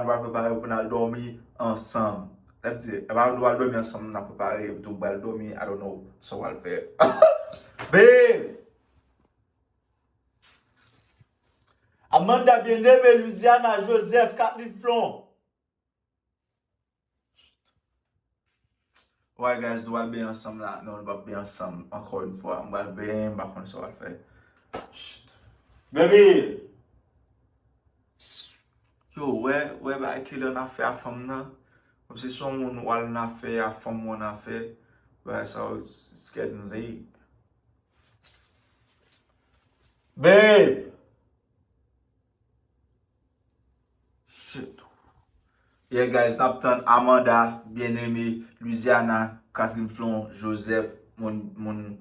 nous allons préparer pour nous dormir ensemble. Let's say, nous allons dormir ensemble, nous allons préparer pour nous dormir, I don't know, so on va le faire. Babe! Amanda bien-aimée, Louisiana, Joseph, Kathleen Flon. Ouais, guys, nous allons bien ensemble là. Non, nous allons bien ensemble, encore une fois. On va bien, par contre, ça va le faire. Chut. Baby! Yo, ouais, bah, qu'il en a fait à femme là. Comme c'est son monde ou elle a fait à femme on a fait. Ouais, so it's getting late. Babe! Shit. Yeah, guys, Napton, Amanda, bien-aimé, Louisiana, Kathleen Flon, Joseph, mon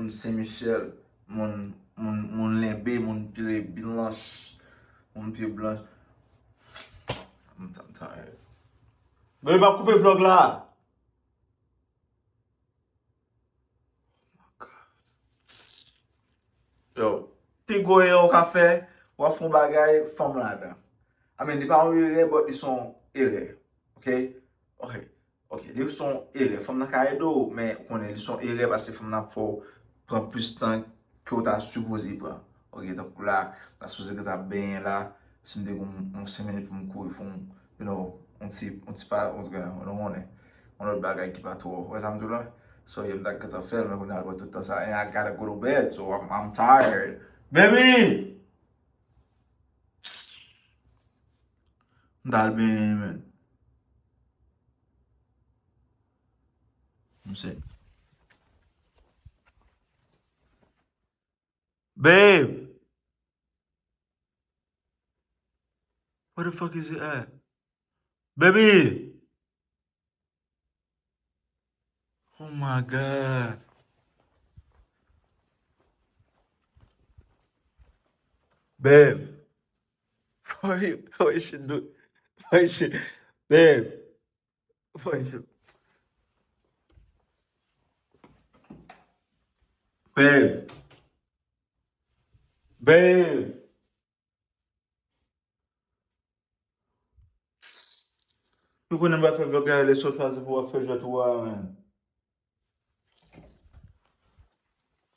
Saint-Michel, mon Limbé, mon pied blanche, mon pied blanche. I'm tired. Babe, va couper le vlog là. Yo, pi goye au café, ou à fond bagay, femme là-dedans. I mean, they pas erreur, but ils sont erreurs. OK? OK. Ils sont erreurs. Femme nan ka edo, mais ils sont erreurs parce que femme nan faut prendre plus de temps que tu as supposé prendre. OK? Donc là, tu as supposé que tu as bien là. Si je me 5 minutes pour me courir, you know, on pas, on a bagay qui pas trop. Ouais, ça me dit là? So, il y a that que tu as fait, mais on a tout le temps ça. And I gotta go to bed, so I'm tired. Baby! Dal bem, man. Não sei. Babe! Where the fuck is it at? Baby! Oh my god. Babe! What you should do? What you should... Babe! What you should... Babe! Babe! Tu connais pas faire vlog les choses pour faire jouer toi, man.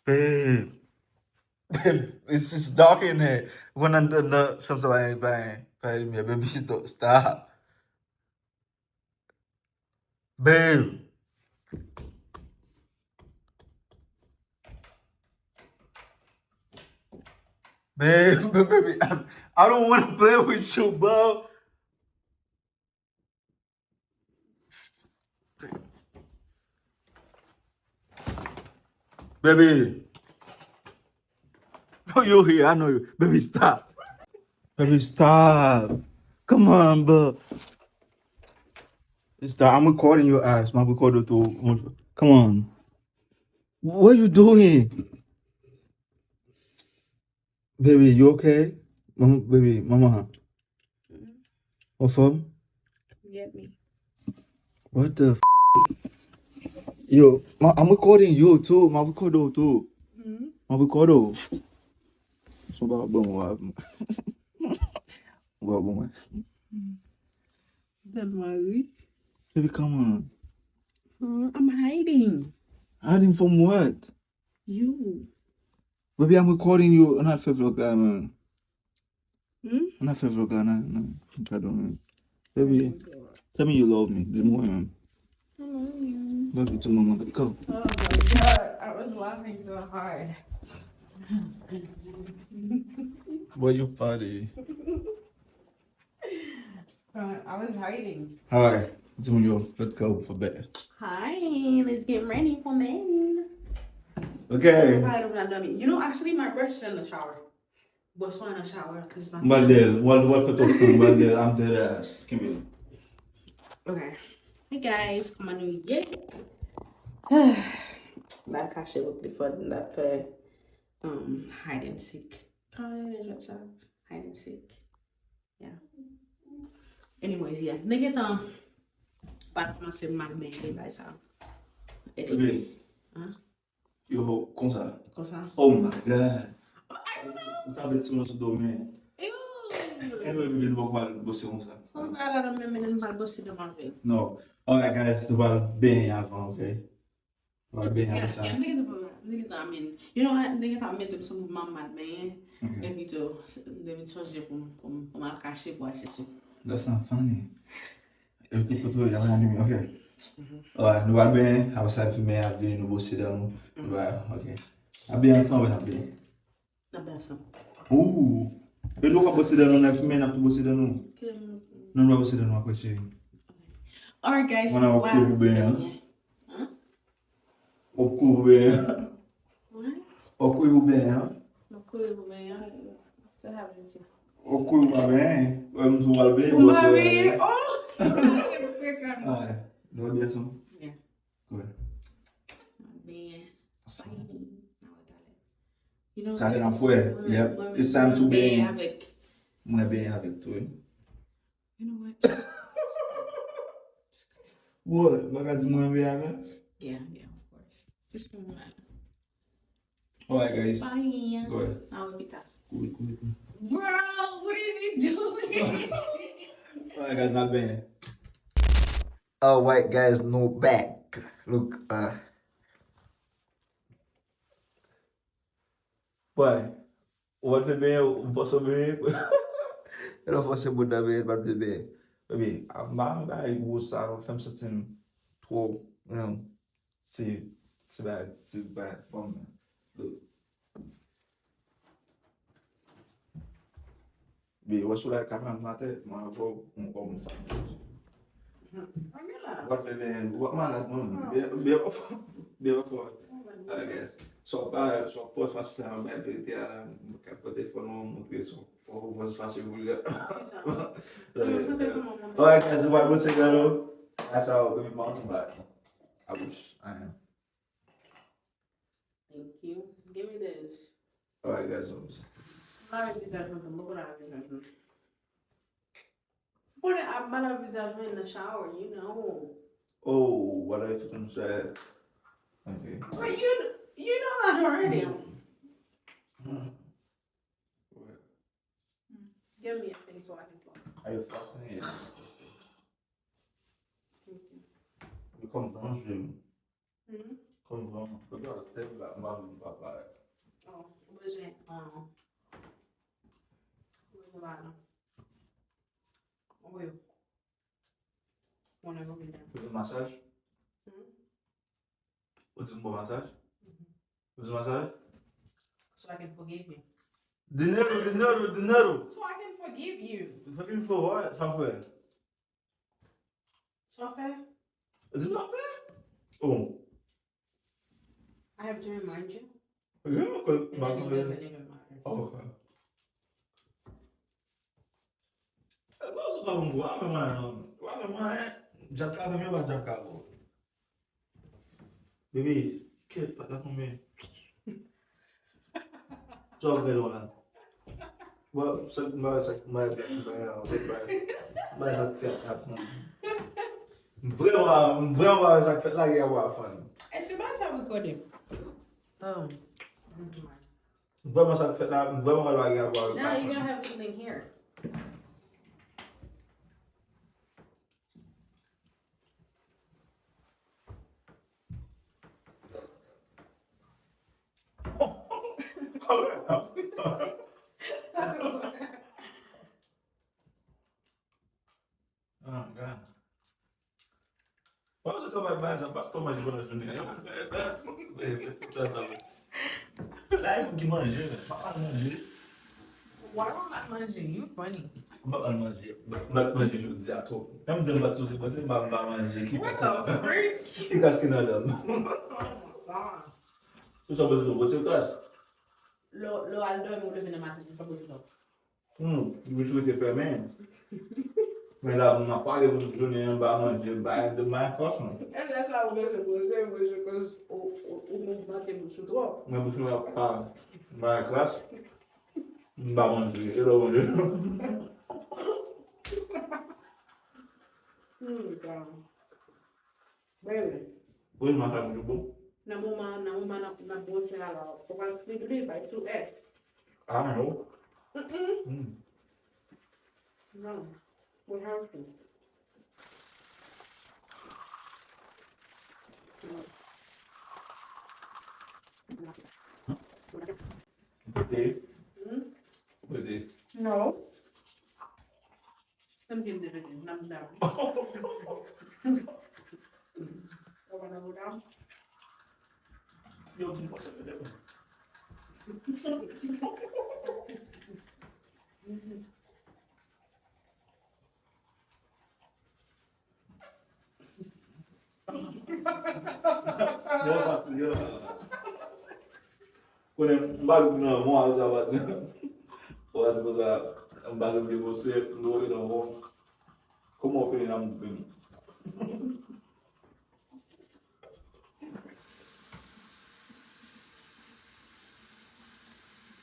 Babe! Babe, it's dark in here. When I'm the something by me, baby, stop. Babe! Baby, I don't want to play with you, bro. Baby. Oh, you're here. I know you. Baby, stop. Baby, stop. Come on, bro. Stop. I'm recording your ass. My recorder too. Come on. What are you doing? Baby, you okay? Baby, mama. What's up? Get me. What the Yo, I'm recording you too. My recorder too. My recorder. So about boom. What woman? That's my week. Baby, come on. I'm hiding. Hiding from what? You. Baby, I'm recording you. I'm not favorite guy, man. Hmm? I'm not favorite guy, no. I don't. Baby, tell me you love me. This morning. I love you. Love you too, mama. Let's go. Oh my god, I was laughing so hard. Boy, you funny. I was hiding. Hi. Let's go for bed. Hi, let's get ready for bed. Okay. You know, actually, my brush is in the shower. But so in the shower, because my. Badel, what for talking? Badel, I'm dead ass. Give me. Okay. Hey guys, come on, yeah. That kache would be fun. That hide and seek. Hide and seek. Yeah. Anyways, yeah. Nigga, pas commencer ma mère, by ça. Baby. Hein? Yo, comme ça. Comme ça. Oh my god. I don't know. T'as bête sur notre domaine. Ew. Et nous, baby, nous allons bosser comme ça. Faut pas la même même mal bosser de manger. No. Alright guys, tu vas bien avant, ok? Tu vas bien Yeah, avec ça. yeah, nigga tá amin. You know what? Nigga tá amin tem some mamma bem. Okay. Et puis to deve changer pour mal cacher pour acheter. That's not funny. Everything put away, I'm on me, okay? Alright, nous allons bien, après ça, filmer la vie, nous bosser dans nous. Ok. À bien ensemble, on a bien. Na benção. Et nous, on va bosser dans nous, on a filmé, on a tout bossé dans nous. Nous, on va bosser dans nous après, chérie. Alright guys, On a wow. couvert bien. Huh? On couvre bien. What? On couvre bien. No cool, man. Você have it. On couvre bien. Nous allons bien. Mami! Oh! Alright, nous allons bien ensemble. Yeah. Good. Bem. You know, Ça allait dans fouet. Yep. It's time to be. Moi, bien avec toi. You know what? What? Baka di moi bien avec? Yeah, of course. Just one. Alright, guys. Bye. Go ahead. Now we'll be back. Cool. Bro, what is he doing? Alright, guys, not bad. Alright, guys, no back. Look, Pai, what the bem, posso ver? Eu não vou ser muito bem, mas de bem. Baby, I'm not going to use our film setting to, c'est bad for me. Look. Baby, what's like camera na tête, moi, vou como fazer. What the bem, what man, bem for. I guess. So posso fazer uma bebida, poder for um texto, ou você faz vulgar. Alright, guys, what was it, girl? That's how we mountain bike. I wish I am. Thank you. Give me this. Alright, guys. Put it up, my visage in the shower, you know. Oh, what I can say. Okay. But you know that already. Give me a thing so I can floss. Are you flossing? Yeah. Thank you. You come down, je. Hmm? Come down. Because I tell that mom and papa. Oh, where's it? Where's the bottom? Oil. Whenever we done. With the massage? What's the massage? With the massage? So I can forgive you. Dinero. So I can forgive you. Fucking for what? Somewhere. So fair? Is it not there? Oh. I have to remind you. Yeah, okay. And then it doesn't even matter. Oh, okay. Posso dar um guarda, mano? Guarda, mano. Já tava meio lá, já acabou. Bebê, que tá comer? Joga ele lá. Mas ça fait la fin. Vraiment, ça fait la guerre à la fin. Est-ce que ça vous connaît? Oh. Vraiment, ça fait la guerre à la fin. Now you're gonna have to clean here. Oh, God. Why was it come back by some back to my bonus in there? Là, il faut qu'il mange. Pas manger. Why don't I manger? You funny. Pas manger. Pas manger, je dis à toi. Même dans le bateau, c'est possible, pas manger. What the freak? Qui casse qu'il a l'homme? Oh my god. Tout ça, besoin de voiture casse. Lo aldon ou le vene matin, ça pose là. Je suis été fermé. Mais là, on n'a pas les autres journées, on va manger de ma coche. Et là, ça vous le poser, parce que au mouvement que vous trop. Mais vous ne pas ma classe. On va manger. Et là, on manger. Baby. Oui, je m'en du bon. Na boche ala. Pour expliquer lui, by 2 Ah, non. Non. We have to. Pwede? Pwede. No. Some people did it. Nam down. Wanna go down? Yo, what's up with that? Yo. Quando um bagulho não, uma hora já vai ser. Ou às vezes um bagulho de você, no olho não vou. Como eu fiz na minha.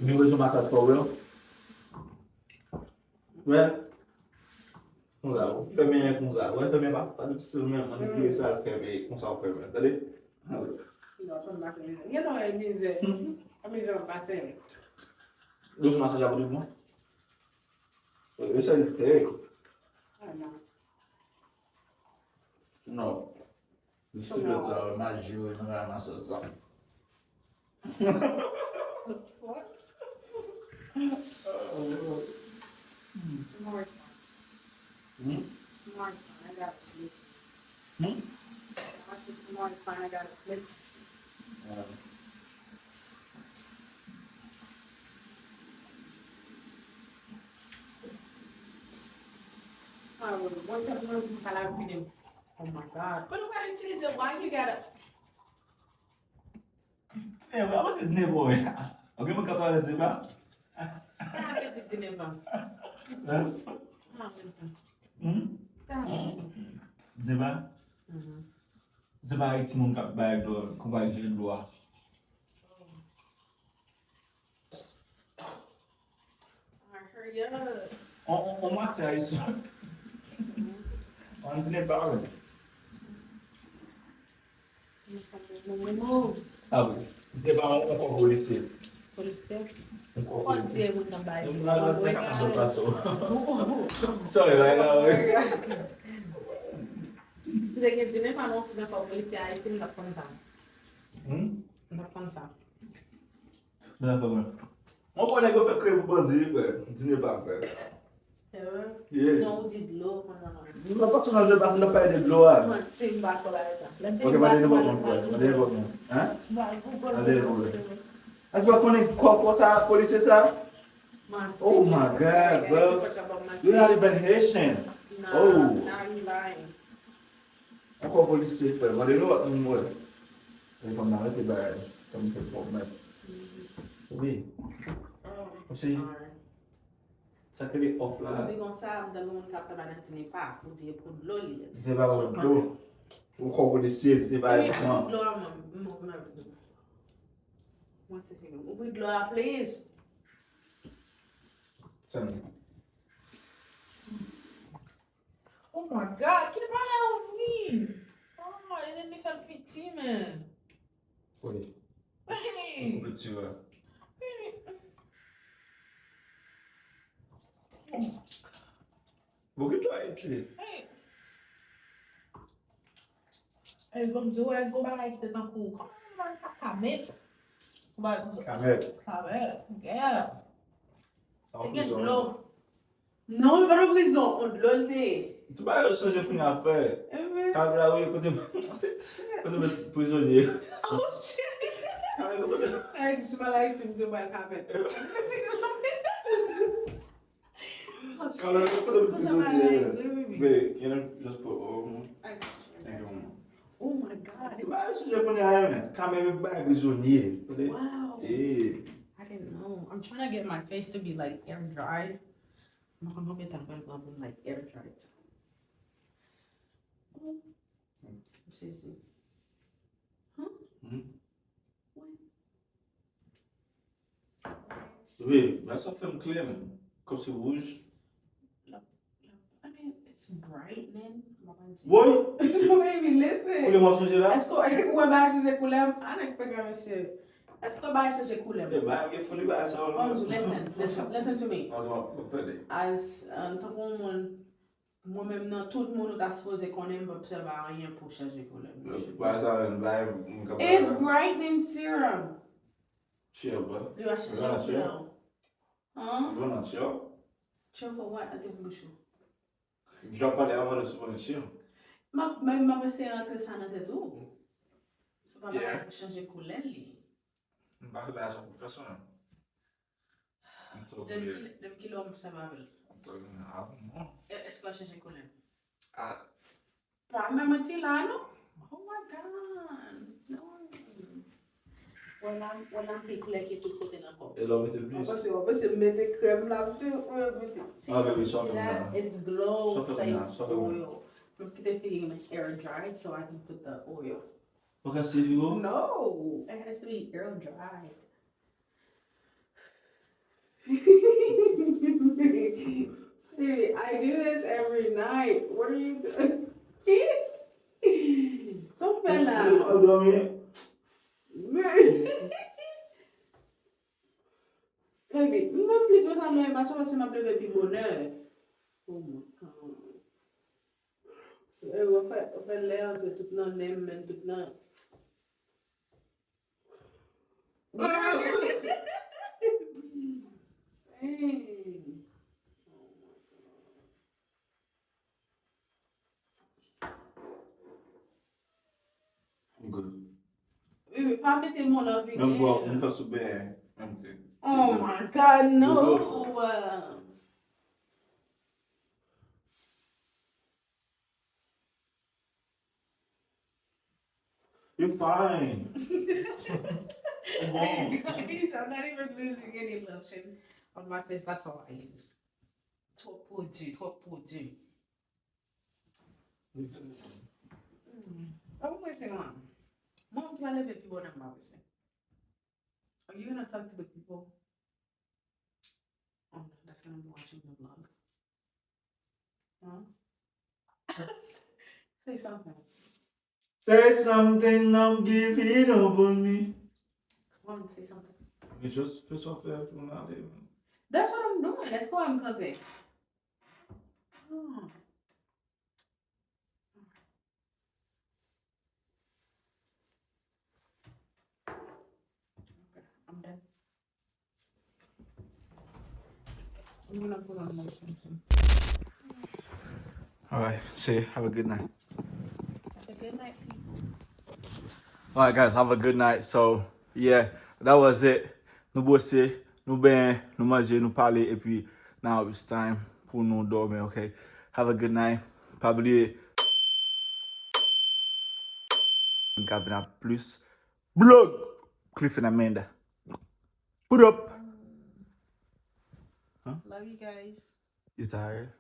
Me hoje massa problema. Ouais. Comme ça, vous faites bien comme ça. Ouais, faites bien pas de même manipuler ça, faire comme ça, vous faites bien. Attendez. You know, it means myself. Doucement, ça j'avoue du moins. Essaye de faire. Non. Le style de ça, magie, il n'y a pas ça. What? More fine, I got sleep. More fine, I got sleep. What's up, oh my God. But nobody tells you why you gotta. Eh, what is name boy? Okay, we got all this about. Zeba? Zeba iti moun kap bay do, kou bay jen do a. Hurry up. On mati a iso. On zine barren. Ah oui. Zeba on kon polisi. Pode ser muito também. Sorry, like Se você quer dizer, mas não fica para o policial, aí você não dá conta. Não dá conta. Não dá problema. On connaît qu'on fait que vous bandits, frère. Disney pas, frère. Non, on dit de l'eau. Nous n'avons pas besoin de battre le pain de l'eau. C'est une barre là. Ok, va aller voir mon frère. Va aller voir mon. Hein? Allez, est-ce que vous connaissez quoi ça, la police, c'est ça? Oh my God, bro. You're not even Haitian. Oh. Now you lying. Encore policier, frère. Va aller voir mon frère. Et comme là, c'est bien. Comme c'est pour mettre. Oui. Comme si. Ça que les off là. On dit comme ça, dans le monde capable d'antiner pas, pour dire pour de l'eau. C'est pas pour de l'eau. Ou encore policier, c'est pas pour de l'eau, one second. We de l'eau, please. Oh my God, que vai ouvir? Oh, ele nem faz petit, man. Oui. Hey. Petit, ouais. Beaucoup de toi ici. Hey, vamos dizer, go back aqui dentro do cu. Camete. Camete. Camete. Yeah. En Get prison. low. Non, mais pas de prison. On doit le faire. Tu vas changer pour une affaire. Quand là, oui, côté prisonnier. Oh shit. I smell like him too by carpet. Quand là, côté prisonnier. Mais, you know, just put oh my God. Tu vas changer pour une affaire. Quand même, pas prisonnier. Wow. Eh. I didn't know. I'm trying to get my face to be like air dried. I'm gonna get that like air dried. This is. Oui, mais ça fait un clair même. Comme c'est rouge. I mean, it's brightening. Oui. Baby, listen. Vous voulez changer là? Est-ce que vous avez changé couleur? Ah, non, pas monsieur. Est-ce que vous avez changé couleur? Eh ben, il faut lui faire ça. Listen to me. Attendez. As tant qu'on Moi-même, non, tout le monde est supposé connaître, mais ça va rien pour changer pour le It's brightening serum. Chill, bro. You are chill. Huh? You wanna chill? Chill for what? I think we should. Já parei a hora sobre chill. Mas você entra ça dans tout. C'est pas mal pour changer couleur. Pas là, c'est professionnel. Depuis qu'il l'homme, ça va. Est-ce qu'on va changer couleur? Ah. Pas même un petit là, non? Oh my god. No. On pique là qui est tout côté encore. Et là, mettez plus. On peut se mettre crème là tout. Ah, baby, soft now. It's glow face Soft oil. I'm putting it air dried so I can put the oil. Okay, see if you go. No, it has to be air dried. Hey, I do this every night. What are you doing? So fella. Dòmi. Baby, même plus de ça, mais parce que c'est ma bébé puis bonheur. Oh my god. On fait l'air de tout le même, mais tout le Good. Pas mettre mon envie. Même quoi, on fait super. Oh my god, no. You're fine. Guys, I'm not even losing any lotion on my face. That's all I use. Trop produit. I'm wasting on. Mom, do I live with people I'm obviously? Are you gonna talk to the people? Oh, that's gonna be watching the vlog. Huh? Say something. Say something, I'm giving up on me. Come on, say something. You just piss off everyone out there. That's what I'm doing. That's why I'm clipping. Oh. Okay, I'm done. I'm gonna put on lotion soon. Alright, say have a good night. Have a good night, people. Alright guys, have a good night. So yeah, that was it. Nous bosser, nous ben, nous manger, nous parler, et puis now it's time pour nous dormir, okay? Have a good night. Pas oublier. Gavin plus vlog. Cliff and Amanda. Put up. Love you guys. You tired?